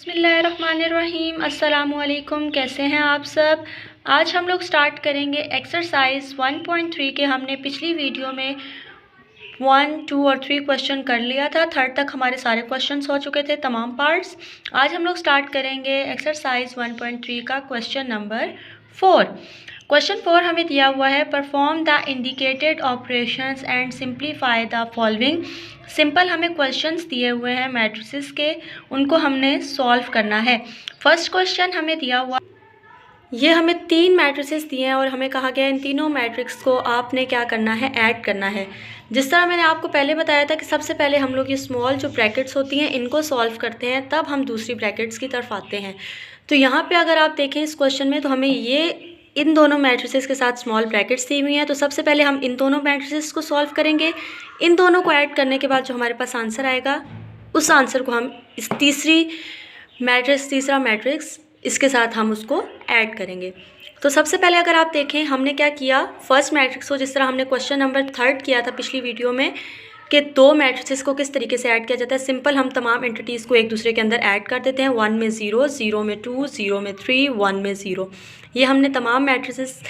बिस्मिल्लाहिर्रहमानिर्रहीम। अस्सलामुअलैकुम। कैसे हैं आप सब। आज हम लोग स्टार्ट करेंगे एक्सरसाइज 1.3 के। हमने पिछली वीडियो में 1, 2 और 3 क्वेश्चन कर लिया था। थर्ड तक हमारे सारे क्वेश्चंस हो चुके थे, तमाम पार्ट्स। आज हम लोग स्टार्ट करेंगे एक्सरसाइज 1.3 का क्वेश्चन नंबर 4। क्वेश्चन 4 हमें दिया हुआ है, perform the indicated operations and simplify the following. Simple हमें क्वेश्चंस दिए हुए हैं मैट्रिसेस के, उनको हमने सॉल्व करना है। फर्स्ट क्वेश्चन हमें दिया हुआ, ये हमें 3 मैट्रिसेस दिए हैं और हमें कहा गया है इन तीनों मैट्रिक्स को आपने क्या करना है, ऐड करना है। जिस तरह मैंने आपको पहले बताया था कि सबसे पहले हम लोग ये स्मॉल जो ब्रैकेट्स होती हैं इनको सॉल्व करते हैं, तब हम दूसरी ब्रैकेट्स की तरफ आते हैं। तो यहाँ पे अगर आप देखें इस क्वेश्चन में, तो हमें ये इन दोनों मैट्रिसेस के साथ स्मॉल ब्रैकेट्स दी हुई हैं। तो सबसे पहले हम इन दोनों मैट्रिसेस को सॉल्व करेंगे। इन दोनों को ऐड करने के बाद जो हमारे पास आंसर आएगा, उस आंसर को हम इस तीसरा मैट्रिक्स इसके साथ हम उसको ऐड करेंगे। तो सबसे पहले अगर आप देखें हमने क्या किया, फर्स्ट मैट्रिक्स को जिस तरह हमने क्वेश्चन नंबर 3 किया था पिछली वीडियो में कि 2 मैट्रिसेस को किस तरीके से ऐड किया जाता है। सिंपल हम तमाम एंटिटीज़ को एक दूसरे के अंदर ऐड कर देते हैं। 1 में 0, 0 में 2, 0 में 3, 1 में 0। ये हमने तमाम मैट्रिसेस,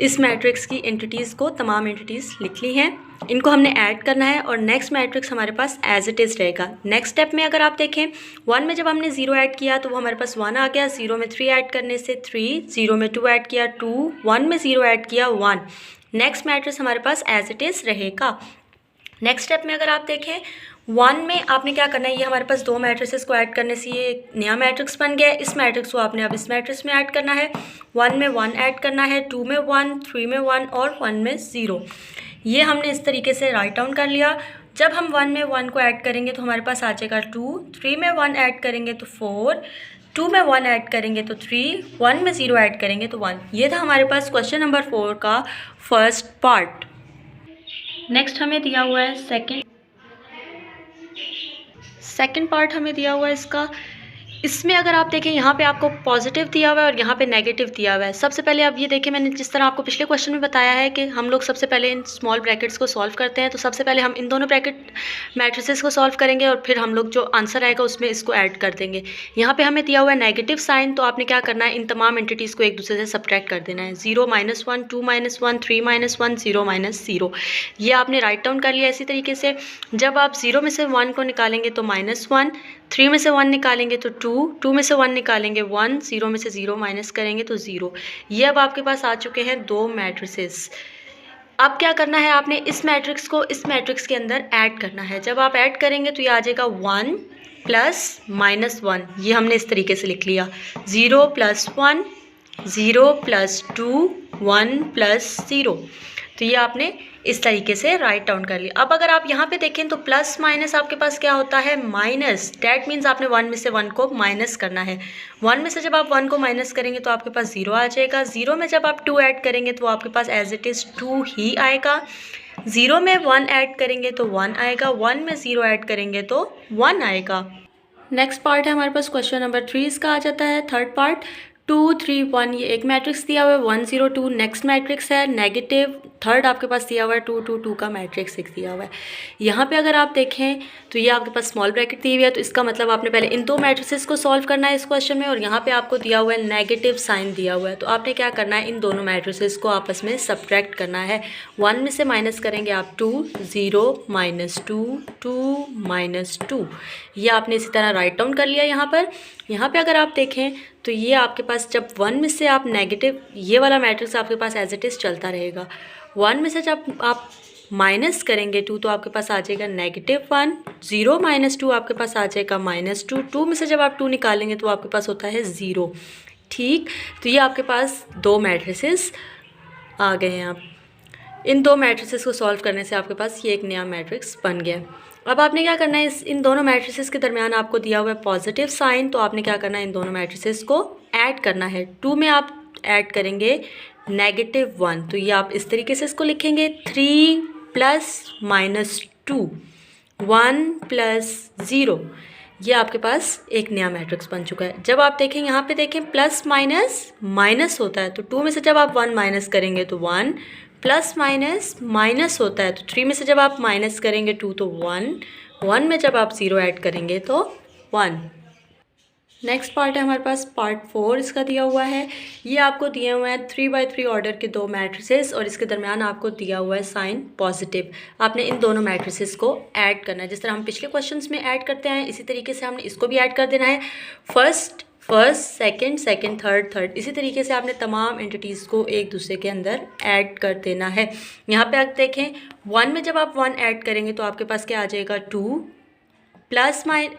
इस मैट्रिक्स की एंटिटीज़ को तमाम एंटिटीज़ लिख ली हैं। इनको हमने ऐड करना है और नेक्स्ट मैट्रिक्स हमारे पास एज इट इज़ रहेगा। नेक्स्ट स्टेप में अगर आप देखें 1 में जब हमने 0 ऐड किया तो वो हमारे पास 1 आ गया। 0 में 3 ऐड करने से 3, 0 में 2 ऐड किया 2, 1 में 0 ऐड किया 1। नेक्स्ट मैट्रिक्स हमारे पास एज इट इज़ रहेगा। नेक्स्ट स्टेप में अगर आप देखें 1 में आपने क्या करना है, ये हमारे पास 2 मैट्रिसेस को ऐड करने से ये एक नया मैट्रिक्स बन गया है। इस मैट्रिक्स को आपने अब इस मैट्रिक्स में ऐड करना है। 1 में 1 ऐड करना है, 2 में 1, 3 में 1 और 1 में 0। ये हमने इस तरीके से राइट डाउन कर लिया। जब हम 1 में 1 को ऐड करेंगे तो हमारे पास आ जाएगा 2, 3 में 1 ऐड करेंगे तो 4, 2 में 1 ऐड करेंगे तो 3, 1 में 0 ऐड करेंगे तो 1। ये था हमारे पास क्वेश्चन नंबर 4 का फर्स्ट पार्ट। नेक्स्ट हमें दिया हुआ है सेकंड पार्ट हमें दिया हुआ है इसका। इसमें अगर आप देखें यहाँ पे आपको पॉजिटिव दिया हुआ है और यहाँ पे नेगेटिव दिया हुआ है। सबसे पहले अब ये देखें, मैंने जिस तरह आपको पिछले क्वेश्चन में बताया है कि हम लोग सबसे पहले इन स्मॉल ब्रैकेट्स को सॉल्व करते हैं। तो सबसे पहले हम इन दोनों ब्रैकेट मैट्रिसेस को सॉल्व करेंगे और फिर हम लोग जो आंसर आएगा उसमें इसको ऐड कर देंगे। यहाँ पे हमें दिया हुआ है नेगेटिव साइन, तो आपने क्या करना है, इन तमाम एंटिटीज़ को एक दूसरे से सब्ट्रैक्ट कर देना है। 0 -1, 2 -1, 3 -1, 0 -0। ये आपने राइट डाउन कर लिया। इसी तरीके से जब आप 0 में से 1 को निकालेंगे तो -1, 3 में से 1 निकालेंगे तो 2, 2 में से 1 निकालेंगे 1, 0 में से 0 माइनस करेंगे तो 0। ये अब आपके पास आ चुके हैं 2 मैट्रिसेस। अब क्या करना है, आपने इस मैट्रिक्स को इस मैट्रिक्स के अंदर ऐड करना है। जब आप ऐड करेंगे तो ये आ जाएगा 1 + -1। ये हमने इस तरीके से लिख लिया। 0 + 1, 0 + 2, 1 + 0। तो ये आपने इस तरीके से राइट डाउन कर लिया। अब अगर आप यहाँ पे देखें तो प्लस माइनस आपके पास क्या होता है, माइनस। डैट मीन्स आपने 1 में से 1 को माइनस करना है। 1 में से जब आप 1 को माइनस करेंगे तो आपके पास 0 आ जाएगा। 0 में जब आप 2 ऐड करेंगे तो आपके पास एज इट इज़ 2 ही आएगा। 0 में 1 ऐड करेंगे तो 1 आएगा। 1 में 0 ऐड करेंगे तो 1 आएगा। नेक्स्ट पार्ट है हमारे पास क्वेश्चन नंबर 3 इसका आ जाता है थर्ड पार्ट। 2, 3, 1 ये एक मैट्रिक्स दिया हुआ है। 1, 0, 2 नेक्स्ट मैट्रिक्स है। नेगेटिव थर्ड आपके पास दिया हुआ है। 2, 2, 2 का मैट्रिक्स एक दिया हुआ है। यहाँ पे अगर आप देखें तो ये आपके पास स्मॉल ब्रैकेट दी हुई है। तो इसका मतलब आपने पहले इन 2 मैट्रिसेस को सॉल्व करना है इस क्वेश्चन में। और यहाँ पे आपको दिया हुआ है नेगेटिव साइन दिया हुआ है। तो आपने क्या करना है, इन दोनों मैट्रिसेस को आपस में सब्ट्रैक्ट करना है। 1 में से माइनस करेंगे आप 2, 0 -2, 2 -2। ये आपने इसी तरह राइट डाउन कर लिया यहाँ पे अगर आप देखें तो ये आपके पास जब 1 में से आप नेगेटिव, ये वाला मैट्रिक्स आपके पास एज इट इज़ चलता रहेगा। 1 में से जब आप माइनस करेंगे 2 तो आपके पास आ जाएगा -1। 0 - 2 आपके पास आ जाएगा -2। 2 में से जब आप 2 निकालेंगे तो आपके पास होता है 0। ठीक, तो ये आपके पास 2 मैट्रिसेस आ गए हैं। आप इन 2 मैट्रिसेस को सॉल्व करने से आपके पास ये एक नया मैट्रिक्स बन गया। अब आपने क्या करना है, इन दोनों मैट्रिसेस के दरमियान आपको दिया हुआ है पॉजिटिव साइन। तो आपने क्या करना है, इन दोनों मैट्रिसेस को ऐड करना है। 2 में आप ऐड करेंगे -1, तो ये आप इस तरीके से इसको लिखेंगे। 3 + -2, 1 + 0। ये आपके पास एक नया मैट्रिक्स बन चुका है। जब आप देखें यहाँ पे देखें प्लस माइनस माइनस होता है। तो 2 में से जब आप 1 माइनस करेंगे तो 1, प्लस माइनस माइनस होता है। तो 3 में से जब आप माइनस करेंगे 2 तो 1, 1 में जब आप 0 ऐड करेंगे तो 1। नेक्स्ट पार्ट है हमारे पास पार्ट 4 इसका दिया हुआ है। ये आपको दिए हुए हैं 3x3 ऑर्डर के 2 मैट्रिसेस और इसके दरमियान आपको दिया हुआ है साइन पॉजिटिव। आपने इन दोनों मैट्रिसेस को ऐड करना है, जिस तरह हम पिछले क्वेश्चंस में ऐड करते हैं इसी तरीके से हमने इसको भी ऐड कर देना है। फर्स्ट सेकंड सेकंड थर्ड इसी तरीके से आपने तमाम एंटिटीज़ को एक दूसरे के अंदर ऐड कर देना है। यहाँ पे आप देखें 1 में जब आप 1 ऐड करेंगे तो आपके पास क्या आ जाएगा 2,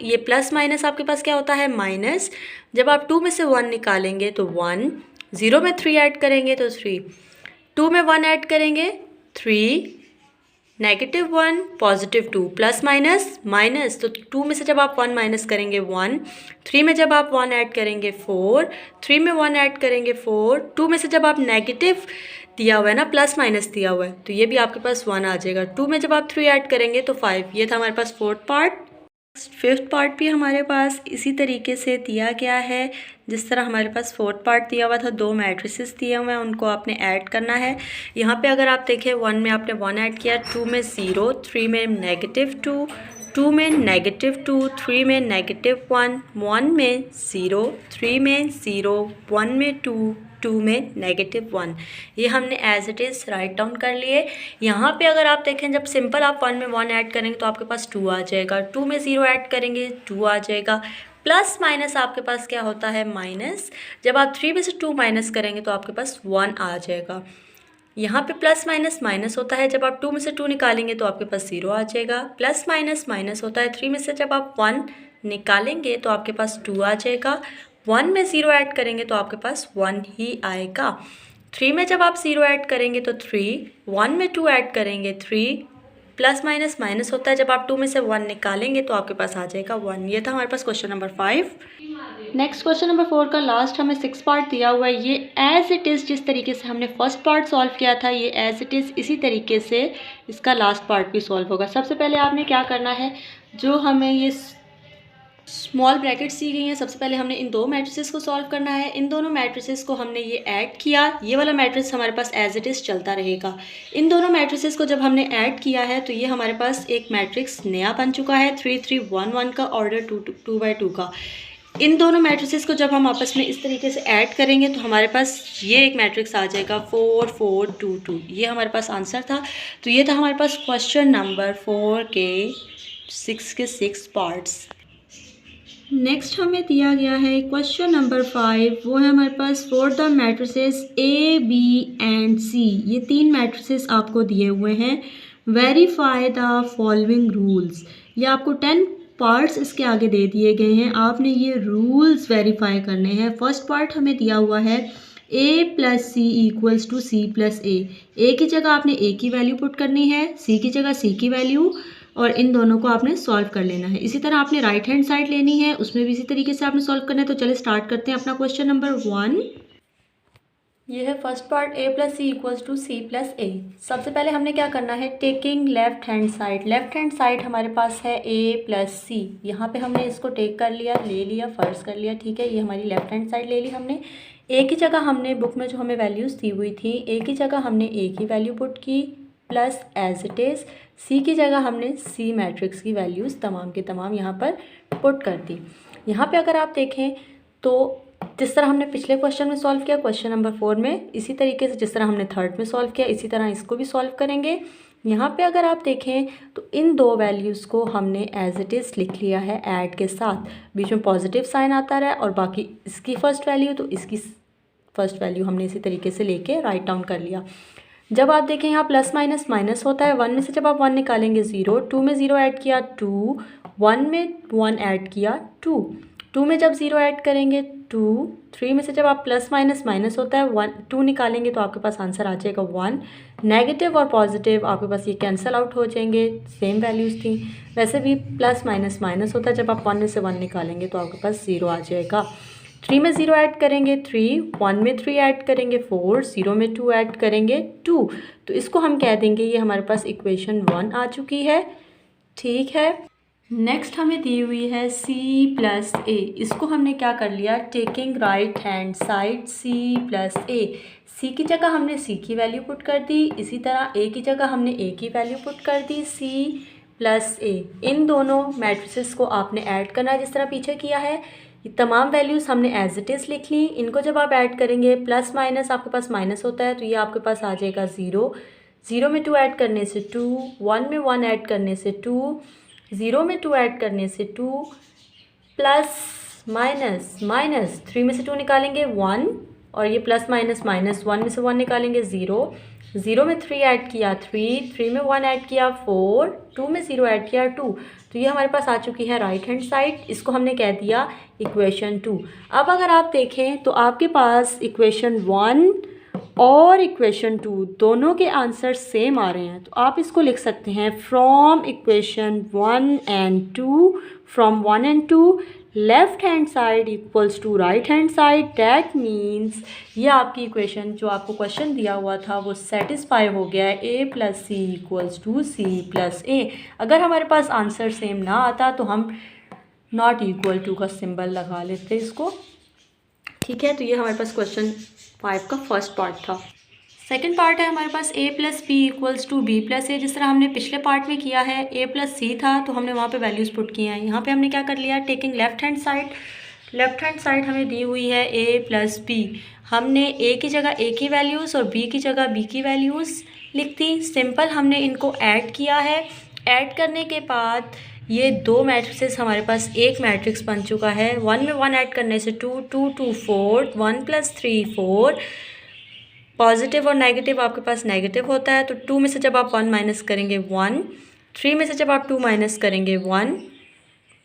ये प्लस माइनस आपके पास क्या होता है माइनस। जब आप 2 में से 1 निकालेंगे तो 1, 0 में 3 ऐड करेंगे तो 3, 2 में 1 ऐड करेंगे 3, -1 +2 प्लस माइनस माइनस। तो 2 में से जब आप 1 माइनस करेंगे 1, 3 में जब आप 1 ऐड करेंगे 4, 3 में 1 ऐड करेंगे 4, 2 में से जब आप नेगेटिव दिया हुआ है ना प्लस माइनस दिया हुआ है तो ये भी आपके पास 1 आ जाएगा। 2 में जब आप 3 ऐड करेंगे तो 5। ये था हमारे पास 4th पार्ट। फिफ्थ पार्ट भी हमारे पास इसी तरीके से दिया गया है जिस तरह हमारे पास 4th पार्ट दिया हुआ था। 2 मैट्रिसेस दिए हुए हैं, उनको आपने ऐड करना है। यहाँ पे अगर आप देखें 1 में आपने 1 ऐड किया, 2 में 0, 3 में -2, 2 में -2, 3 में -1, 1 में 0, 3 में 0, 1 में 2, 2 में -1। ये हमने as it is write down कर लिए। यहाँ पे अगर आप देखें जब सिंपल आप 1 में 1 ऐड करेंगे तो आपके पास 2 आ जाएगा, 2 में 0 ऐड करेंगे 2 आ जाएगा। प्लस माइनस आपके पास क्या होता है माइनस। जब आप 3 में से 2 माइनस करेंगे तो आपके पास 1 आ जाएगा। यहाँ पे प्लस माइनस माइनस होता है, जब आप 2 में से 2 निकालेंगे तो आपके पास 0 आ जाएगा। प्लस माइनस माइनस होता है, 3 में से जब आप 1 निकालेंगे तो आपके पास 2 आ जाएगा। 1 में 0 ऐड करेंगे तो आपके पास 1 ही आएगा। 3 में जब आप 0 ऐड करेंगे तो 3, 1 में 2 ऐड करेंगे 3, प्लस माइनस माइनस होता है, जब आप 2 में से 1 निकालेंगे तो आपके पास आ जाएगा 1। ये था हमारे पास question number 5। Next question number 4 का लास्ट हमें 6 पार्ट दिया हुआ है। ये एज इट इज़ जिस तरीके से हमने फर्स्ट पार्ट सॉल्व किया था ये एज इट इज़ इसी तरीके से इसका लास्ट पार्ट भी सॉल्व होगा। सबसे पहले आपने क्या करना है, जो हमें ये स्मॉल ब्रैकेट्स दी गई हैं, सबसे पहले हमने इन 2 मैट्रिसेस को सॉल्व करना है। इन दोनों मैट्रिसेस को हमने ये ऐड किया, ये वाला मैट्रिक्स हमारे पास एज इट इज़ चलता रहेगा। इन दोनों मैट्रिसेस को जब हमने ऐड किया है तो ये हमारे पास एक मैट्रिक्स नया बन चुका है 3 3 1 1 का, ऑर्डर 2 बाई 2 का। इन दोनों मैट्रिसेस को जब हम आपस में इस तरीके से ऐड करेंगे तो हमारे पास ये एक मैट्रिक्स आ जाएगा 4 4 2 2। ये हमारे पास आंसर था। तो ये था हमारे पास क्वेश्चन नंबर 4 के 6 पार्ट्स। नेक्स्ट हमें दिया गया है क्वेश्चन नंबर 5, वो है हमारे पास for the matrices A, B and C। ये 3 मैट्रिसेस आपको दिए हुए हैं। Verify the following rules. ये आपको 10 पार्ट्स इसके आगे दे दिए गए हैं, आपने ये रूल्स वेरीफाई करने हैं। फर्स्ट पार्ट हमें दिया हुआ है A + C = C + A। A की जगह आपने A की वैल्यू पुट करनी है, C की जगह C की वैल्यू, और इन दोनों को आपने सॉल्व कर लेना है। इसी तरह आपने राइट हैंड साइड लेनी है, उसमें भी इसी तरीके से आपने सॉल्व करना है। तो चलिए स्टार्ट करते हैं अपना क्वेश्चन नंबर 1। ये है first part A + C = C + A। सबसे पहले हमने क्या करना है, taking left hand side. Left hand side हमारे पास है A + C। यहाँ पे हमने इसको टेक कर लिया, ले लिया, फर्ज कर लिया, ठीक है। ये हमारी लेफ्ट हैंड साइड ले ली हमने। A की जगह हमने बुक में जो हमें वैल्यूज़ दी हुई थी, A की जगह हमने A की वैल्यू पुट की plus as it is. C की जगह हमने C मैट्रिक्स की वैल्यूज़ तमाम के तमाम यहाँ पर पुट कर दी। यहाँ पे अगर आप देखें तो जिस तरह हमने पिछले क्वेश्चन में सॉल्व किया क्वेश्चन नंबर 4 में, इसी तरीके से जिस तरह हमने 3rd में सॉल्व किया इसी तरह इसको भी सॉल्व करेंगे। यहाँ पे अगर आप देखें तो इन 2 वैल्यूज़ को हमने एज इट इज़ लिख लिया है ऐड के साथ, बीच में पॉजिटिव साइन आता रहा है और बाकी इसकी फ़र्स्ट वैल्यू तो इसकी फ़र्स्ट वैल्यू हमने इसी तरीके से लेके राइट डाउन कर लिया। जब आप देखें यहाँ प्लस माइनस माइनस होता है, 1 में से जब आप 1 निकालेंगे 0, 2 में 0 ऐड किया 2, 1 में 1 ऐड किया 2, 2 में जब 0 ऐड करेंगे 2, 3 में से जब आप प्लस माइनस माइनस होता है 1 2 निकालेंगे तो आपके पास आंसर आ जाएगा 1। नेगेटिव और पॉजिटिव आपके पास ये कैंसिल आउट हो जाएंगे, सेम वैल्यूज़ थी। वैसे भी प्लस माइनस माइनस होता है, जब आप 1 में से 1 निकालेंगे तो आपके पास 0 आ जाएगा। 3 में 0 ऐड करेंगे 3, 1 में 3 ऐड करेंगे 4, 0 में 2 ऐड करेंगे 2। तो इसको हम कह देंगे ये हमारे पास इक्वेशन 1 आ चुकी है, ठीक है। नेक्स्ट हमें दी हुई है C + A। इसको हमने क्या कर लिया, taking right hand side C + A। C की जगह हमने C की वैल्यू पुट कर दी, इसी तरह A की जगह हमने A की वैल्यू पुट कर दी C + A। इन दोनों मैट्रिसेस को आपने ऐड करना है जिस तरह पीछे किया है। ये तमाम वैल्यूज़ हमने एज इट इज़ लिख ली। इनको जब आप ऐड करेंगे प्लस माइनस आपके पास माइनस होता है, तो ये आपके पास आ जाएगा 0। 0 में 2 ऐड करने से 2, 1 में 1 ऐड करने से 2, 0 में 2 ऐड करने से 2, प्लस माइनस माइनस 3 में से 2 निकालेंगे 1, और ये प्लस माइनस माइनस 1 में से 1 निकालेंगे 0। 0 में 3 ऐड किया 3, 3 में 1 ऐड किया 4, 2 में 0 ऐड किया 2। तो ये हमारे पास आ चुकी है राइट हैंड साइड, इसको हमने कह दिया इक्वेशन 2। अब अगर आप देखें तो आपके पास इक्वेशन 1 और इक्वेशन 2 दोनों के आंसर सेम आ रहे हैं, तो आप इसको लिख सकते हैं from equation 1 and 2, from 1 and 2 left hand side equals to right hand side. That means ये आपकी इक्वेशन जो आपको क्वेश्चन दिया हुआ था वो सेटिस्फाई हो गया है, a plus C equals to C plus a. अगर हमारे पास आंसर सेम ना आता तो हम नॉट इक्वल टू का सिंबल लगा लेते इसको, ठीक है। तो ये हमारे पास क्वेश्चन 5 का फर्स्ट पार्ट था। सेकेंड पार्ट है हमारे पास a plus b equals to b plus a. जिस तरह हमने पिछले पार्ट में किया है, a प्लस सी था तो हमने वहाँ पे वैल्यूज़ पुट किए हैं। यहाँ पे हमने क्या कर लिया, टेकिंग लेफ्ट हैंड साइड हमें दी हुई है a प्लस बी। हमने a की जगह a की वैल्यूज़ और b की जगह b की वैल्यूज़ लिख दी। सिंपल हमने इनको ऐड किया है। ऐड करने के बाद ये दो मैट्रिक्सेस हमारे पास एक मैट्रिक्स बन चुका है। 1 में 1 ऐड करने से 2, 2, 2, 4, 1 प्लस 3 4। पॉजिटिव और नेगेटिव आपके पास नेगेटिव होता है, तो 2 में से जब आप 1 माइनस करेंगे 1, 3 में से जब आप 2 माइनस करेंगे 1,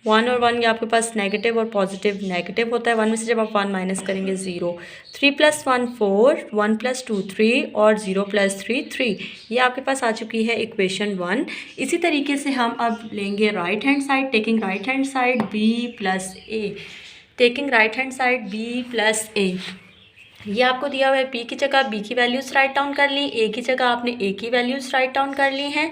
1 और 1 ये आपके पास नेगेटिव और पॉजिटिव नेगेटिव होता है। 1 में से जब आप 1 माइनस करेंगे 0, 3 प्लस 1 4, 1 प्लस 2 3 और 0 प्लस 3 3। ये आपके पास आ चुकी है इक्वेशन 1। इसी तरीके से हम अब लेंगे right hand side, taking right hand side b plus a, taking right hand side b plus a. ये आपको दिया हुआ है, p की जगह b की वैल्यूज़ राइट डाउन कर ली, a की जगह आपने a की वैल्यूज़ राइट डाउन कर ली हैं।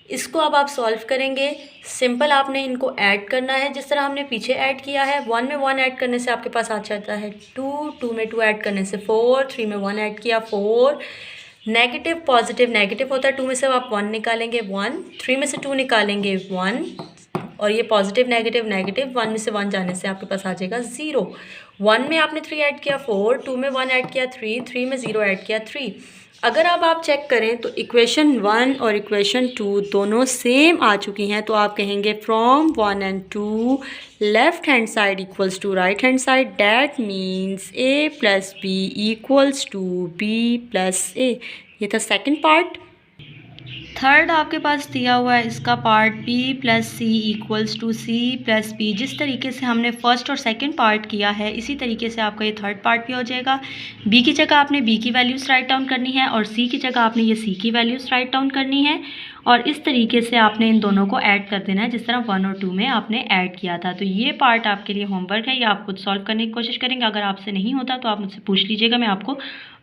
इसको अब आप सॉल्व करेंगे। सिंपल आपने इनको ऐड करना है जिस तरह हमने पीछे ऐड किया है। 1 में 1 ऐड करने से आपके पास आ जाता है 2, 2 में 2 ऐड करने से 4, 3 में 1 ऐड किया 4। नेगेटिव पॉजिटिव नेगेटिव होता है, 2 में से आप 1 निकालेंगे 1, 3 में से 2 निकालेंगे 1, और ये पॉजिटिव नेगेटिव नेगेटिव 1 में से 1 जाने से आपके पास आ जाएगा 0। 1 में आपने 3 ऐड किया 4, 2 में 1 ऐड किया 3, 3 में 0 ऐड किया 3। अगर अब आप चेक करें तो इक्वेशन 1 और इक्वेशन 2 दोनों सेम आ चुकी हैं, तो आप कहेंगे from 1 and 2 left hand side equals to right hand side. That means a plus b equals to b plus a. ये था सेकेंड पार्ट। थर्ड आपके पास दिया हुआ है इसका part b plus C equals to C plus B. जिस तरीके से हमने फर्स्ट और सेकंड पार्ट किया है इसी तरीके से आपका ये थर्ड पार्ट भी हो जाएगा। b की जगह आपने b की वैल्यूज़ राइट डाउन करनी है और c की जगह आपने ये c की वैल्यूज़ राइट डाउन करनी है, और इस तरीके से आपने इन दोनों को ऐड कर देना है जिस तरह 1 और 2 में आपने ऐड किया था। तो ये पार्ट आपके लिए होमवर्क है, ये आप खुद सॉल्व करने की कोशिश करेंगे। अगर आपसे नहीं होता तो आप मुझसे पूछ लीजिएगा, मैं आपको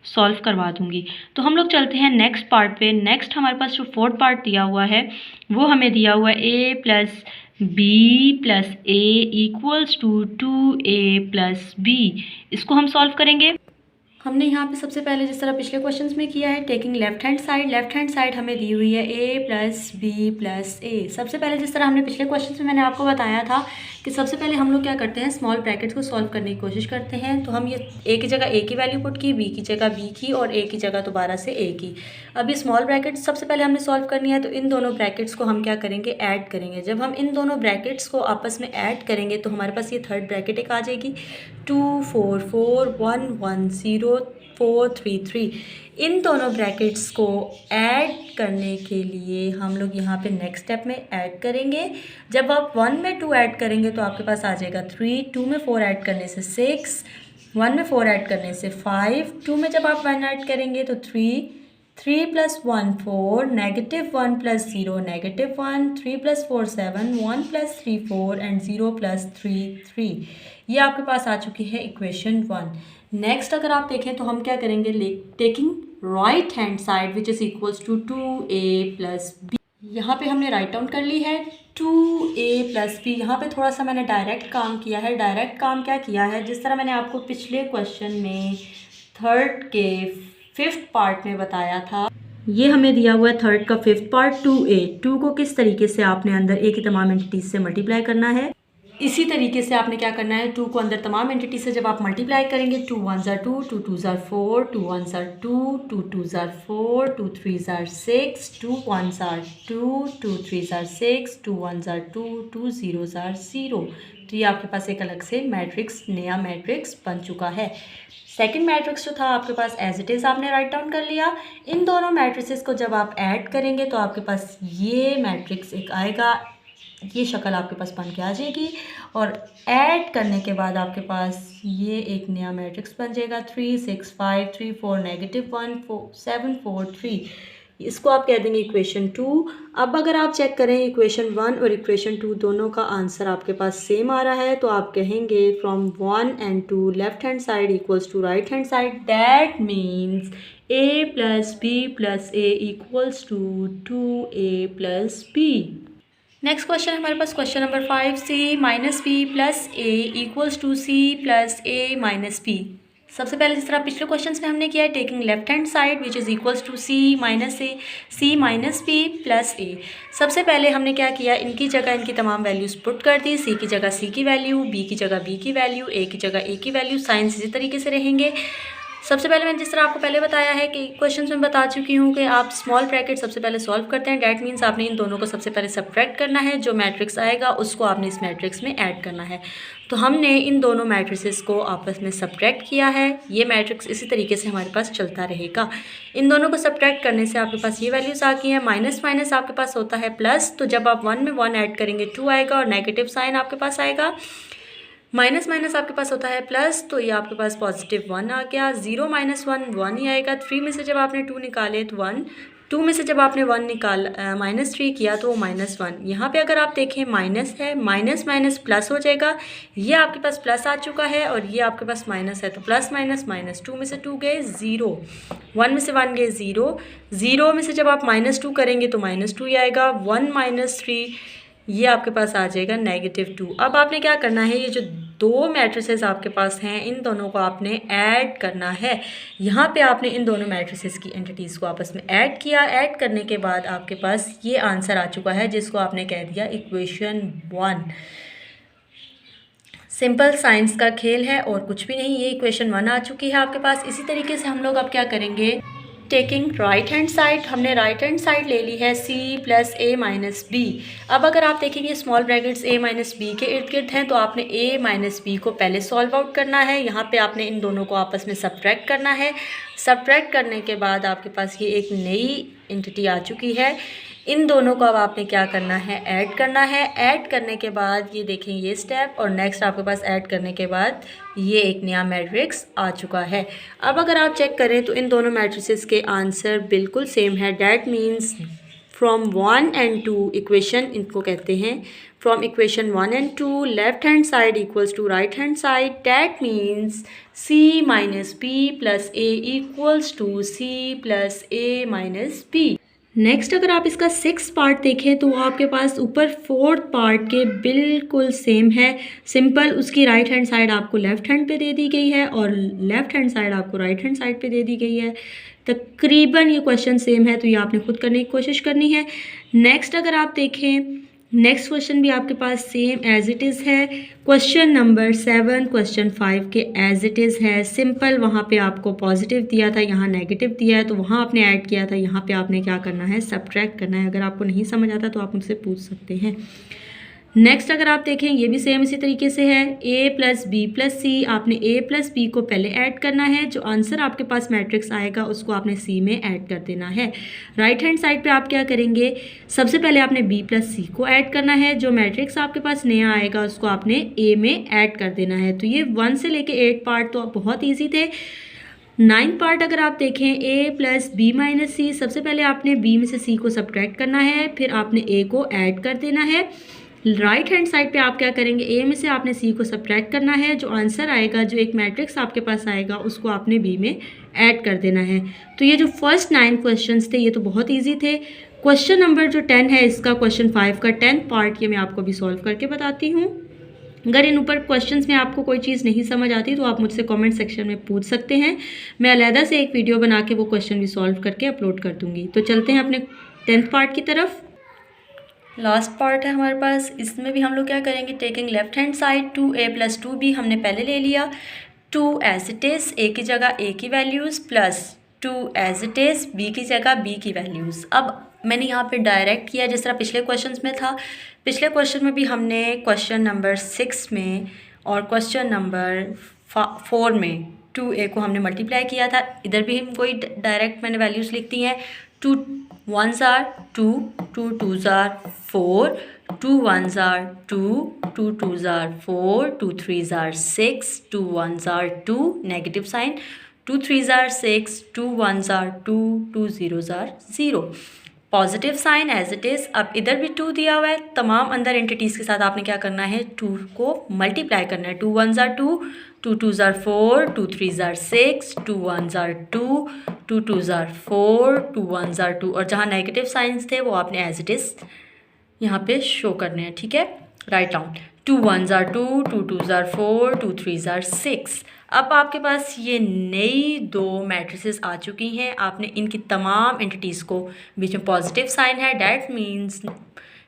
सॉल्व करवा दूंगी। तो हम लोग चलते हैं नेक्स्ट पार्ट पे। नेक्स्ट हमारे पास जो फोर्थ पार्ट दिया हुआ है वो हमें दिया हुआ है a plus B plus A equals to 2a plus B. इसको हम सॉल्व करेंगे। हमने यहाँ पे सबसे पहले जिस तरह पिछले क्वेश्चंस में किया है, टेकिंग लेफ्ट हैंड साइड हमें दी हुई है a प्लस बी प्लस ए। सबसे पहले जिस तरह हमने पिछले क्वेश्चंस में मैंने आपको बताया था कि सबसे पहले हम लोग क्या करते हैं, स्मॉल ब्रैकेट्स को सॉल्व करने की कोशिश करते हैं। तो हम ये a की जगह a की वैल्यू पुट की, b की जगह b की और a की जगह दोबारा से a की। अब ये स्मॉल ब्रैकेट सबसे पहले हमने सॉल्व करनी है, तो इन दोनों ब्रैकेट्स को हम क्या करेंगे, ऐड करेंगे। जब हम इन दोनों ब्रैकेट्स को आपस में ऐड करेंगे तो हमारे पास ये थर्ड ब्रैकेट एक आ जाएगी, 2 4 4 1 1 0 4 3 3। इन दोनों ब्रैकेट्स को ऐड करने के लिए हम लोग यहाँ पे नेक्स्ट स्टेप में ऐड करेंगे। जब आप 1 में 2 ऐड करेंगे तो आपके पास आ जाएगा 3, 2 में 4 ऐड करने से 6, 1 में 4 ऐड करने से 5, 2 में जब आप 1 ऐड करेंगे तो 3, 3 plus 1 4, negative 1 plus 0 negative 1, 3 plus 4 7, 1 plus 3 4 and 0 plus 3 3। ये आपके पास आ चुकी है इक्वेशन 1। नेक्स्ट अगर आप देखें तो हम क्या करेंगे, taking right hand side which is equals to 2a plus B. यहाँ पे हमने राइट डाउन कर ली है 2a प्लस बी। यहाँ पे थोड़ा सा मैंने डायरेक्ट काम किया है। डायरेक्ट काम क्या किया है, जिस तरह मैंने आपको पिछले क्वेश्चन में थर्ड के फिफ्थ पार्ट में बताया था, ये हमें दिया हुआ है थर्ड का फिफ्थ पार्ट 2a। 2 को किस तरीके से आपने अंदर a की तमाम एंटिटीज से मल्टीप्लाई करना है, इसी तरीके से आपने क्या करना है, 2 को अंदर तमाम एंटिटी से जब आप मल्टीप्लाई करेंगे, 2 1 ज़ार 2, 2 2 ज़ार 4, 2 1 ज़ार 2, 2 2 ज़ार 4, 2 3 ज़ार 6, 2 1 ज़ार 2, 2 3 ज़ार 6, 2 1 ज़ार 2, 2 0 ज़ार 0। तो ये आपके पास एक अलग से मैट्रिक्स, नया मैट्रिक्स बन चुका है। सेकंड मैट्रिक्स जो था आपके पास एज इट इज़ आपने राइट डाउन कर लिया। इन दोनों मैट्रिसेस को जब आप ऐड करेंगे तो आपके पास ये मैट्रिक्स एक आएगा, ये शक्ल आपके पास बन के आ जाएगी और ऐड करने के बाद आपके पास ये एक नया मैट्रिक्स बन जाएगा 3 6 5 3 4 -1 4 7 4 3। इसको आप कह देंगे इक्वेशन 2। अब अगर आप चेक करें इक्वेशन 1 और इक्वेशन 2 दोनों का आंसर आपके पास सेम आ रहा है, तो आप कहेंगे from 1 and 2 left hand side equals to right hand side, that means a + b + a equals to 2a + b। Next question हमारे पास question number 5, c - b + a equals to c + a - b। सबसे पहले जिस तरह पिछले questions में हमने किया है, taking left hand side which is equals to c - a, c - b + a। सबसे पहले हमने क्या किया, इनकी जगह इनकी तमाम वैल्यूज़ पुट कर दी, c की जगह c की वैल्यू, b की जगह b की वैल्यू, a की जगह a की वैल्यू। साइंस इसी तरीके से रहेंगे। सबसे पहले मैंने जिस तरह आपको पहले बताया है कि क्वेश्चंस में बता चुकी हूँ कि आप स्मॉल ब्रैकेट सबसे पहले सॉल्व करते हैं। डैट मीन्स आपने इन दोनों को सबसे पहले सब्ट्रैक्ट करना है, जो मैट्रिक्स आएगा उसको आपने इस मैट्रिक्स में ऐड करना है। तो हमने इन दोनों मैट्रिसेस को आपस में सब्ट्रैक्ट किया है। ये मैट्रिक्स इसी तरीके से हमारे पास चलता रहेगा। इन दोनों को सब्ट्रैक्ट करने से आपके पास ये वैल्यूज़ आ गई हैं। माइनस माइनस आपके पास होता है प्लस, तो जब आप 1 में 1 ऐड करेंगे 2 आएगा और नेगेटिव साइन आपके पास आएगा। माइनस माइनस आपके पास होता है प्लस, तो ये आपके पास पॉजिटिव 1 आ गया। 0 - 1 1 ही आएगा। 3 में से जब आपने 2 निकाले तो 1, 2 में से जब आपने 1 निकाल -3 किया तो वो -1। यहाँ पे अगर आप देखें माइनस है, माइनस माइनस प्लस हो जाएगा। ये आपके पास प्लस आ चुका है और ये आपके पास माइनस है, तो प्लस माइनस माइनस। 2 में से 2 गए 0, 1 में से 1 गए 0, 0 में से जब आप -2 करेंगे तो -2 ही आएगा। 1 - 3 ये आपके पास आ जाएगा -2। अब आपने क्या करना है, ये जो दो मैट्रिसेस आपके पास हैं इन दोनों को आपने ऐड करना है। यहाँ पे आपने इन दोनों मैट्रिसेस की एंटिटीज़ को आपस में ऐड किया। ऐड करने के बाद आपके पास ये आंसर आ चुका है, जिसको आपने कह दिया इक्वेशन 1। सिंपल साइंस का खेल है और कुछ भी नहीं। ये इक्वेशन 1 आ चुकी है आपके पास। इसी तरीके से हम लोग अब क्या करेंगे, टेकिंग राइट हैंड साइड, हमने राइट हैंड साइड ले ली है c + a - b। अब अगर आप देखेंगे स्मॉल ब्रैकेट्स a - b के इर्द गिर्द हैं, तो आपने a - b को पहले सॉल्व आउट करना है। यहाँ पे आपने इन दोनों को आपस में सब्ट्रैक्ट करना है। सब्ट्रैक्ट करने के बाद आपके पास ये एक नई एंटिटी आ चुकी है। इन दोनों को अब आपने क्या करना है, ऐड करना है। ऐड करने के बाद ये देखें ये स्टेप, और नेक्स्ट आपके पास ऐड करने के बाद ये एक नया मैट्रिक्स आ चुका है। अब अगर आप चेक करें तो इन दोनों मैट्रिसेस के आंसर बिल्कुल सेम है। That means from 1 and 2 equation इनको कहते हैं। From equation 1 and 2 left hand side equals to right hand side, that means c - b + a equals to c + a - b। Next अगर आप इसका 6th पार्ट देखें तो वो आपके पास ऊपर 4th पार्ट के बिल्कुल सेम है। सिंपल उसकी राइट हैंड साइड आपको लेफ़्ट हैंड पे दे दी गई है और लेफ़्ट हैंड साइड आपको राइट हैंड साइड पे दे दी गई है। तकरीबन ये क्वेश्चन सेम है, तो ये आपने खुद करने की कोशिश करनी है। नेक्स्ट अगर आप देखें, नेक्स्ट क्वेश्चन भी आपके पास सेम एज इट इज़ है। क्वेश्चन नंबर 7 क्वेश्चन 5 के एज इट इज़ है। सिंपल वहाँ पे आपको पॉजिटिव दिया था, यहाँ नेगेटिव दिया है, तो वहाँ आपने ऐड किया था। यहाँ पे आपने क्या करना है, सब्ट्रैक्ट करना है। अगर आपको नहीं समझ आता तो आप मुझसे पूछ सकते हैं। नेक्स्ट अगर आप देखें ये भी सेम इसी तरीके से है। a + b + c, आपने a + b को पहले ऐड करना है। जो आंसर आपके पास मैट्रिक्स आएगा उसको आपने c में ऐड कर देना है। राइट हैंड साइड पे आप क्या करेंगे, सबसे पहले आपने b + c को ऐड करना है। जो मैट्रिक्स आपके पास नया आएगा उसको आपने a में ऐड कर देना है। तो ये 1 से लेके 8 पार्ट तो बहुत ईजी थे। 9th पार्ट अगर आप देखें, a + b - c, सबसे पहले आपने b में से c को सब्ट्रैक्ट करना है, फिर आपने a को ऐड कर देना है। राइट हैंड साइड पे आप क्या करेंगे, a में से आपने c को सब्ट्रैक्ट करना है। जो आंसर आएगा, जो एक मैट्रिक्स आपके पास आएगा उसको आपने b में ऐड कर देना है। तो ये जो फर्स्ट 9 क्वेश्चंस थे ये तो बहुत इजी थे। क्वेश्चन नंबर जो 10 है इसका, क्वेश्चन 5 का 10th पार्ट, ये मैं आपको अभी सॉल्व करके बताती हूँ। अगर इन ऊपर क्वेश्चंस में आपको कोई चीज़ नहीं समझ आती तो आप मुझसे कमेंट सेक्शन में पूछ सकते हैं। मैं अलहदा से एक वीडियो बना के वो क्वेश्चन भी सॉल्व करके अपलोड कर दूँगी। तो चलते हैं अपने 10th पार्ट की तरफ। लास्ट पार्ट है हमारे पास, इसमें भी हम लोग क्या करेंगे, taking left hand side 2a + 2b हमने पहले ले लिया, 2 एज इट इज़ a की जगह a की values plus 2 as it is b की जगह b की वैल्यूज़। अब मैंने यहाँ पे डायरेक्ट किया जिस तरह पिछले क्वेश्चंस में था। पिछले क्वेश्चन में भी हमने क्वेश्चन नंबर 6 में और क्वेश्चन नंबर 4 में 2a को हमने मल्टीप्लाई किया था। इधर भी हम कोई डायरेक्ट मैंने वैल्यूज़ लिख दी हैं। 2 1s are 2, 2 2s are 4, 2 1s are 2, 2 2s are 4, 2 3s are 6, 2 1s are 2, negative sign, 2 3s are 6, 2 1s are 2, 2 0s are 0, positive sign as it is. अब इधर भी 2 दिया हुआ है, तमाम अंदर एंटिटीज़ के साथ आपने क्या करना है, 2 को मल्टीप्लाई करना है। 2 1s are 2, 2 2s are 4, 2 3s are 6, 2 1s are 2, 2 2s are 4, 2 1s are 2, और जहाँ नेगेटिव साइंस थे वो आपने एज इट इज़ यहाँ पे शो करने हैं, ठीक है। Write down 2 1s are 2, 2 2s are 4, 2 3s are 6। अब आपके पास ये नई दो मैट्रिसेस आ चुकी हैं। आपने इनकी तमाम एंटिटीज़ को, बीच में पॉजिटिव साइन है, डैट मीन्स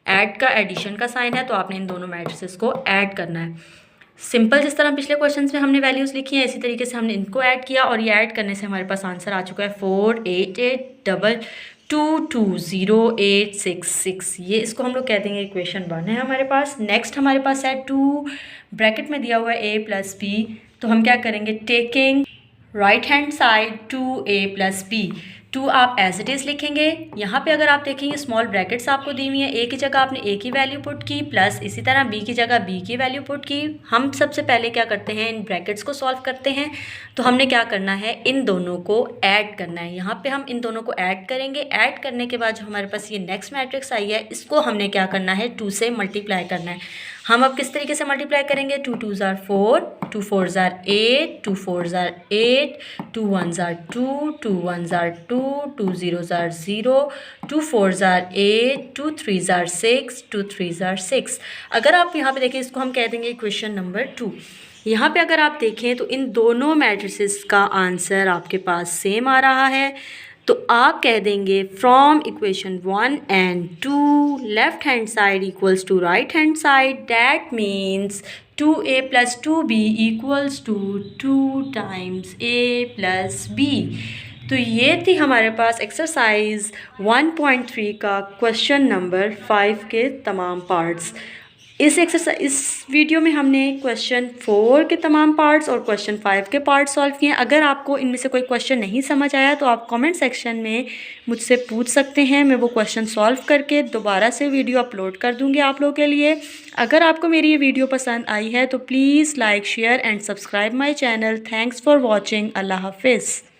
ऐड का एडिशन का साइन है, तो आपने इन दोनों मैट्रिसेस को ऐड करना है। सिंपल, जिस तरह पिछले क्वेश्चंस में हमने वैल्यूज़ लिखी हैं इसी तरीके से हमने इनको ऐड किया, और ये ऐड करने से हमारे पास आंसर आ चुका है 4 8 8 2 2 0 8 6 6। ये इसको हम लोग कह देंगे इक्वेशन 1 है हमारे पास। नेक्स्ट हमारे पास है 2 ब्रैकेट में दिया हुआ है a + b, तो हम क्या करेंगे, taking right hand side 2a + b, 2 आप एज इट इज़ लिखेंगे। यहाँ पे अगर आप देखेंगे स्मॉल ब्रैकेट्स आपको दी हुई हैं, a की जगह आपने a की वैल्यू पुट की, प्लस इसी तरह b की जगह b की वैल्यू पुट की। हम सबसे पहले क्या करते हैं, इन ब्रैकेट्स को सॉल्व करते हैं। तो हमने क्या करना है, इन दोनों को ऐड करना है। यहाँ पे हम इन दोनों को ऐड करेंगे। ऐड करने के बाद जो हमारे पास ये नेक्स्ट मैट्रिक्स आई है, इसको हमने क्या करना है, 2 से मल्टीप्लाई करना है। हम अब किस तरीके से मल्टीप्लाई करेंगे, 2 2s are 4, 2 4s are 8, 2 4s are 8, 2 1s are 2, 2 1s are 2, 2 0s are 0, 2 4s are 8, 2 3s are 6, 2 3s are 6। अगर आप यहाँ पे देखें, इसको हम कह देंगे इक्वेशन नंबर 2। यहाँ पे अगर आप देखें तो इन दोनों मैट्रिसेस का आंसर आपके पास सेम आ रहा है। तो आप कह देंगे from equation 1 and 2 left hand side equals to right hand side, that means 2a + 2b equals to 2 times a + b। तो ये थी हमारे पास एक्सरसाइज 1.3 का क्वेश्चन नंबर 5 के तमाम पार्ट्स। इस वीडियो में हमने क्वेश्चन 4 के तमाम पार्ट्स और क्वेश्चन 5 के पार्ट्स सॉल्व किए हैं। अगर आपको इनमें से कोई क्वेश्चन नहीं समझ आया तो आप कमेंट सेक्शन में मुझसे पूछ सकते हैं, मैं वो क्वेश्चन सॉल्व करके दोबारा से वीडियो अपलोड कर दूंगी आप लोगों के लिए। अगर आपको मेरी ये वीडियो पसंद आई है तो please like share and subscribe my channel. Thanks for watching. अल्लाह हाफिज़।